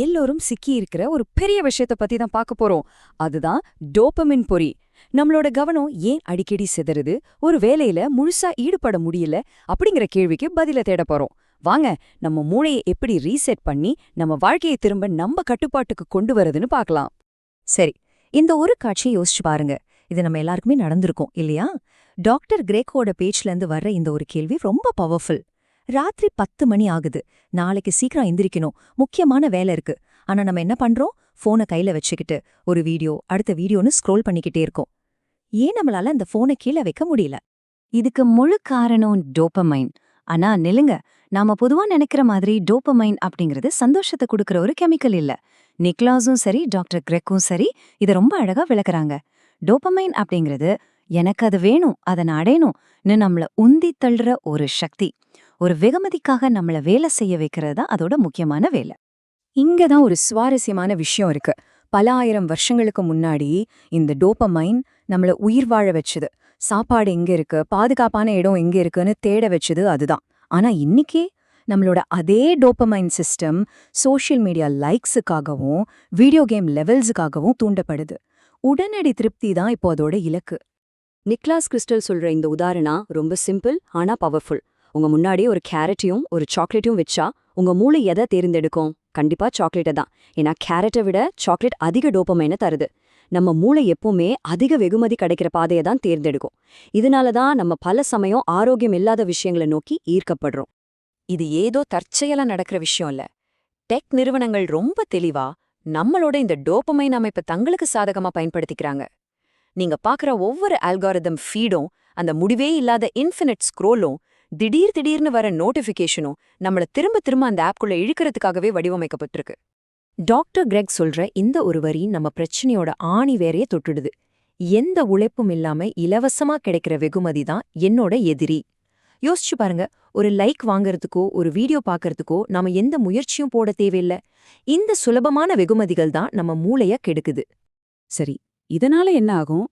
எல்லோரும் சிக்கி இருக்கிற ஒரு பெரிய விஷயத்த பத்தி தான் பார்க்க போறோம். அதுதான் டோபமின் பொறி. நம்மளோட கவனம் ஏன் அடிக்கடி சிதறுது, ஒரு வேலையில முழுசா ஈடுபட முடியல அப்படிங்கிற கேள்விக்கு பதில தேட போறோம். வாங்க, நம்ம மூளையை எப்படி ரீசெட் பண்ணி நம்ம வாழ்க்கையை திரும்ப நம்ம கட்டுப்பாட்டுக்கு கொண்டு வரதுன்னு பார்க்கலாம். சரி, இந்த ஒரு காட்சியை யோசிச்சு பாருங்க. இது நம்ம எல்லாருக்குமே நடந்திருக்கும் இல்லையா? டாக்டர் கிரேக்கோட பேச்சுல இருந்து வர்ற இந்த ஒரு கேள்வி ரொம்ப பவர்ஃபுல். ராத்திரி 10 மணி ஆகுது, நாளைக்கு சீக்கிரம் எந்திரிக்கணும், முக்கியமான வேலை இருக்கு. ஆனா நம்ம என்ன பண்றோம்? போனை கையில வச்சுக்கிட்டு ஒரு வீடியோ அடுத்த வீடியோன்னு ஸ்க்ரோல் பண்ணிக்கிட்டே இருக்கோம். ஏன் நம்மளால அந்த போனை கீழே வைக்க முடியல? இதுக்கு முழு காரணம் டோபமைன். ஆனா நில்லுங்க, நாம பொதுவா நினைக்கிற மாதிரி டோபமைன் அப்படிங்கிறது சந்தோஷத்தை கொடுக்கற ஒரு கெமிக்கல் இல்ல. நிக்லாஸும் சரி டாக்டர் கிரெக்கும் சரி இதை ரொம்ப அழகா விளக்குறாங்க. டோபமைன் அப்படிங்கிறது எனக்கு அது வேணும், அதை நான் அடையணும்னு நம்மள உந்தி தள்ளுற ஒரு சக்தி. ஒரு வெகுமதிக்காக நம்மள வேலை செய்ய வைக்கிறது தான் அதோட முக்கியமான வேலை. இங்கதான் ஒரு சுவாரஸ்யமான விஷயம் இருக்கு. பல ஆயிரம் வருஷங்களுக்கு முன்னாடி இந்த டோபமைன் நம்மள உயிர் வாழ வச்சுது. சாப்பாடு எங்க இருக்கு, பாதுகாப்பான இடம் எங்க இருக்குன்னு தேட வச்சது அதுதான். ஆனா இன்னைக்கே நம்மளோட அதே டோபமைன் சிஸ்டம் சோஷியல் மீடியா லைக்ஸுக்காகவும் வீடியோ கேம் லெவல்ஸுக்காகவும் தூண்டப்படுது. உடனடி திருப்தி தான் இப்போ அதோட இலக்கு. நிக்லாஸ் கிறிஸ்டல் சொல்ற இந்த உதாரணம் ரொம்ப சிம்பிள் ஆனா பவர்ஃபுல். உங்க முன்னாடி ஒரு கேரட்டையும் ஒரு சாக்லேட்டையும் வச்சா உங்க மூளை எதை தேர்ந்தெடுக்கும்? கண்டிப்பா சாக்லேட்டை தான். ஏன்னா கேரட்டை விட சாக்லேட் அதிக டோபமைனை தருது. நம்ம மூளை எப்பவுமே அதிக வெகுமதி கிடைக்கிற பாதையை தான் தேர்ந்தெடுக்கும். இதனால தான் நம்ம பல சமயம் ஆரோக்கியம் இல்லாத விஷயங்களை நோக்கி ஈர்க்கப்படுறோம். இது ஏதோ தற்செயலா நடக்கிற விஷயம் இல்ல. டெக் நிறுவனங்கள் ரொம்ப தெளிவா நம்மளோட இந்த டோபமைன் அமைப்பை தங்களுக்கு சாதகமா பயன்படுத்திக்கிறாங்க. நீங்க பாக்குற ஒவ்வொரு அல்காரிதம் ஃபீடும், அந்த முடிவே இல்லாத இன்ஃபினிட் ஸ்க்ரோலும், திடீர்னு வர நோட்டிஃபிகேஷனும் நம்மள திரும்ப திரும்ப அந்த ஆப்குள்ள இழுக்கிறதுக்காகவே வடிவமைக்கப்பட்டிருக்கு. டாக்டர் கிரெக் சொல்ற இந்த ஒரு வரி நம்ம பிரச்சனையோட ஆணி வேறைய தொட்டுடுது. எந்த உழைப்பும் இல்லாம இலவசமா கிடைக்கிற வெகுமதி தான் என்னோட எதிரி. யோசிச்சு பாருங்க, ஒரு லைக் வாங்கறதுக்கோ ஒரு வீடியோ பார்க்கறதுக்கோ நாம எந்த முயற்சியும் போட தேவையில்ல. இந்த சுலபமான வெகுமதிகள் தான் நம்ம மூளைய கெடுக்குது. சரி, இதனால என்ன ஆகும்?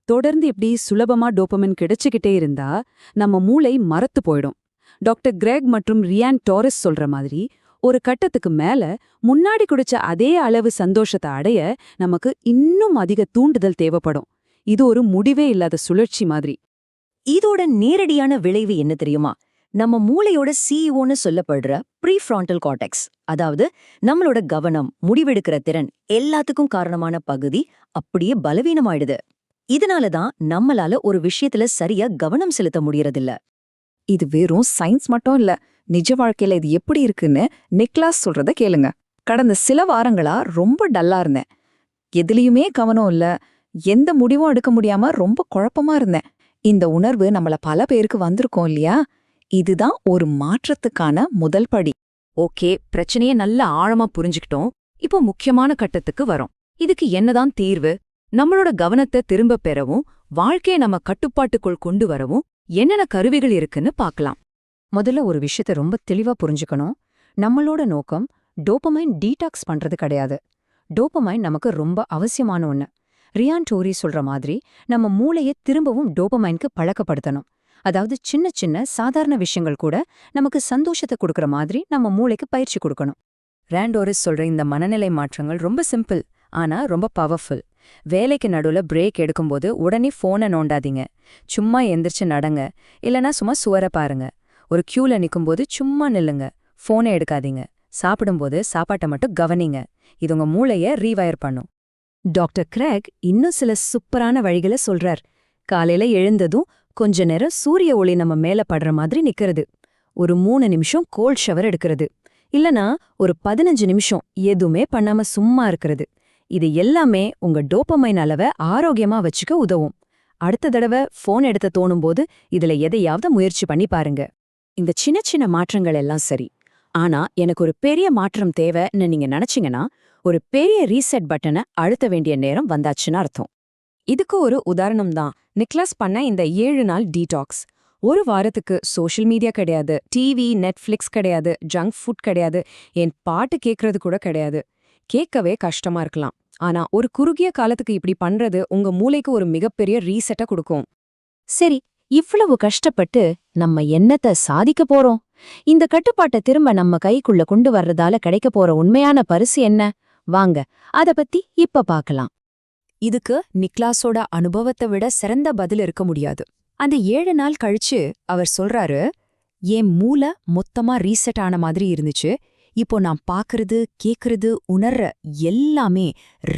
தொடர்ந்து இப்படி சுலபமா டோபமைன் கிடைச்சுக்கிட்டே இருந்தா நம்ம மூளை மரத்து போயிடும். டாக்டர் கிரெக் மற்றும் ரியான் டாரஸ் சொல்ற மாதிரி ஒரு கட்டத்துக்கு மேல முன்னாடி குடிச்ச அதே அளவு சந்தோஷத்தை அடைய நமக்கு இன்னும் அதிக தூண்டுதல் தேவைப்படும். இது ஒரு முடிவே இல்லாத சுழற்சி மாதிரி. இதோட நேரடியான விளைவு என்ன தெரியுமா? நம்ம மூளையோட சிஇஓன்னு சொல்லப்படுற ப்ரீஃப்ரான்டல் கார்டெக்ஸ், அதாவது நம்மளோட கவனம், முடிவெடுக்கிற திறன் எல்லாத்துக்கும் காரணமான பகுதி அப்படியே பலவீனமாயிடுது. இதனால தான் நம்மளால ஒரு விஷயத்துல சரியா கவனம் செலுத்த முடியறதில்ல. இது வெறும் சயின்ஸ் மட்டும் இல்ல, நிஜ வாழ்க்கையில இது எப்படி இருக்குன்னு நிக்லாஸ் சொல்றத கேளுங்க. கடந்த சில வாரங்களா ரொம்ப டல்லா இருந்தேன். எதுலயுமே கவனம் இல்ல, எந்த முடிவும் எடுக்க முடியாம ரொம்ப குழப்பமா இருந்தேன். இந்த உணர்வு நம்மள பல பேருக்கு வந்திருக்கோம் இல்லையா? இதுதான் ஒரு மாற்றத்துக்கான முதல் படி. ஓகே, பிரச்சனைய நல்ல ஆழமா புரிஞ்சுக்கிட்டோம். இப்போ முக்கியமான கட்டத்துக்கு வரோம். இதுக்கு என்னதான் தீர்வு? நம்மளோட கவனத்தை திரும்ப பெறவும் வாழ்க்கையை நம்ம கட்டுப்பாட்டுக்குள் கொண்டு வரவும் என்னென்ன கருவிகள் இருக்குன்னு பார்க்கலாம். முதல்ல ஒரு விஷயத்த ரொம்ப தெளிவா புரிஞ்சுக்கணும். நம்மளோட நோக்கம் டோபமைன் டீடாக்ஸ் பண்றது கிடையாது. டோபமைன் நமக்கு ரொம்ப அவசியமான ஒண்ணு. ரியான் டோரி சொல்ற மாதிரி நம்ம மூளையை திரும்பவும் டோபமைனுக்கு பழக்கப்படுத்தணும். அதாவது சின்ன சின்ன சாதாரண விஷயங்கள் கூட நமக்கு சந்தோஷத்தை கொடுக்கற மாதிரி நம்ம மூளைக்கு பயிற்சி கொடுக்கணும். ரேண்டோரிஸ் சொல்ற இந்த மனநிலை மாற்றங்கள் ரொம்ப சிம்பிள், ஆனா ரொம்ப பவர்ஃபுல். வேலைக்கு நடுவுல பிரேக் எடுக்கும்போது உடனே போனை நோண்டாதீங்க. சும்மா எந்திரிச்சு நடங்க, இல்லனா சும்மா சுவர பாருங்க. ஒரு கியூல நிக்கும்போது சும்மா நில்லுங்க, போனை எடுக்காதீங்க. சாப்பிடும்போது சாப்பாட்டை மட்டும் கவனிங்க. இது உங்க மூளைய ரீவயர் பண்ணும். டாக்டர் கிரெக் இன்னும் சில சூப்பரான வழிகளை சொல்றார். காலையில எழுந்ததும் கொஞ்ச நேரம் சூரிய ஒளி நம்ம மேல படுற மாதிரி நிக்கிறது, ஒரு 3 நிமிஷம் கோல்ட் ஷவர் எடுக்கிறது, இல்லனா ஒரு 15 நிமிஷம் எதுவுமே பண்ணாம சும்மா இருக்கிறது. இது எல்லாமே உங்க டோபமைன் அளவை ஆரோக்கியமா வச்சுக்க உதவும். அடுத்த தடவை போன் எடுத்த தோணும்போது இதுல எதையாவது முயற்சி பண்ணி பாருங்க. இந்த சின்ன சின்ன மாற்றங்கள் எல்லாம் சரி, ஆனா எனக்கு ஒரு பெரிய மாற்றம் தேவைன்னு நீங்க நினைச்சீங்கன்னா ஒரு பெரிய ரீசெட் பட்டனை அழுத்த வேண்டிய நேரம் வந்தாச்சுன்னு அர்த்தம். இதுக்கு ஒரு உதாரணம் தான் நிக்லாஸ் பண்ண இந்த 7 நாள் டீடாக்ஸ். ஒரு வாரத்துக்கு சோஷியல் மீடியா கிடையாது, டிவி, நெட்ஃபிளிக்ஸ் கிடையாது, ஜங்க் ஃபுட் கிடையாது, என் பாட்டு கேட்கறது கூட கிடையாது. கேட்கவே கஷ்டமா இருக்கலாம், ஆனா ஒரு குறுகிய காலத்துக்கு இப்படி பண்றது உங்க மூளைக்கு ஒரு மிகப்பெரிய ரீசெட்டை கொடுக்கும். சரி, இவ்வளவு கஷ்டப்பட்டு நம்ம என்னத்த சாதிக்க போறோம்? இந்த கட்டுப்பாட்டை திரும்ப நம்ம கைக்குள்ள கொண்டு வர்றதால கிடைக்க போற உண்மையான பரிசு என்ன? வாங்க அத பத்தி இப்ப பார்க்கலாம். இதுக்கு நிக்லாஸோட அனுபவத்தை விட சிறந்த பதில் இருக்க முடியாது. அந்த 7 நாள் கழிச்சு அவர் சொல்றாரு, என் மூளை மொத்தமா ரீசெட் ஆன மாதிரி இருந்துச்சு. இப்போ நான் பாக்குறது, கேக்குறது, உணர்ற எல்லாமே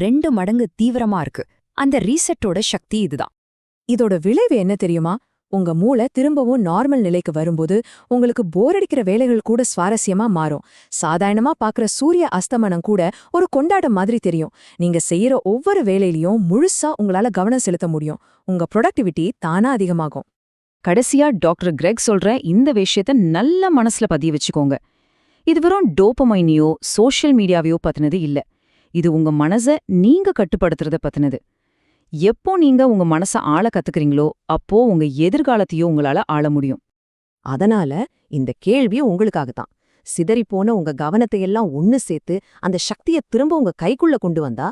2 மடங்கு தீவிரமா இருக்கு. அந்த ரீசெட்டோட சக்தி இதுதான். இதோட விளைவு என்ன தெரியுமா? உங்க மூளை திரும்பவும் நார்மல் நிலைக்கு வரும்போது உங்களுக்கு போர் அடிக்கிற வேலைகள் கூட சுவாரஸ்யமா மாறும். சாதாரணமா பாக்குற சூரிய அஸ்தமனம் கூட ஒரு கொண்டாட்டம் மாதிரி தெரியும். நீங்க செய்யற ஒவ்வொரு வேலையிலயும் முழுசா உங்களால கவனம் செலுத்த முடியும். உங்க ப்ரொடக்டிவிட்டி தானா அதிகமாகும். கடைசியா டாக்டர் கிரெக் சொல்ற இந்த விஷயத்த நல்ல மனசுல பதிய வச்சுக்கோங்க. இது வெறும் டோபமைனையோ சோஷியல் மீடியாவையோ பத்தினது இல்ல. இது உங்க மனச நீங்க கட்டுப்படுத்துறத பத்தினது. எப்போ நீங்க உங்க மனச ஆள கத்துக்கிறீங்களோ அப்போ உங்க எதிர்காலத்தையோ உங்களால ஆள முடியும். அதனால இந்த கேள்வி உங்களுக்காகத்தான். சிதறிப்போன உங்க கவனத்தையெல்லாம் ஒன்னு சேர்த்து அந்த சக்தியை திரும்ப உங்க கைக்குள்ள கொண்டு வந்தா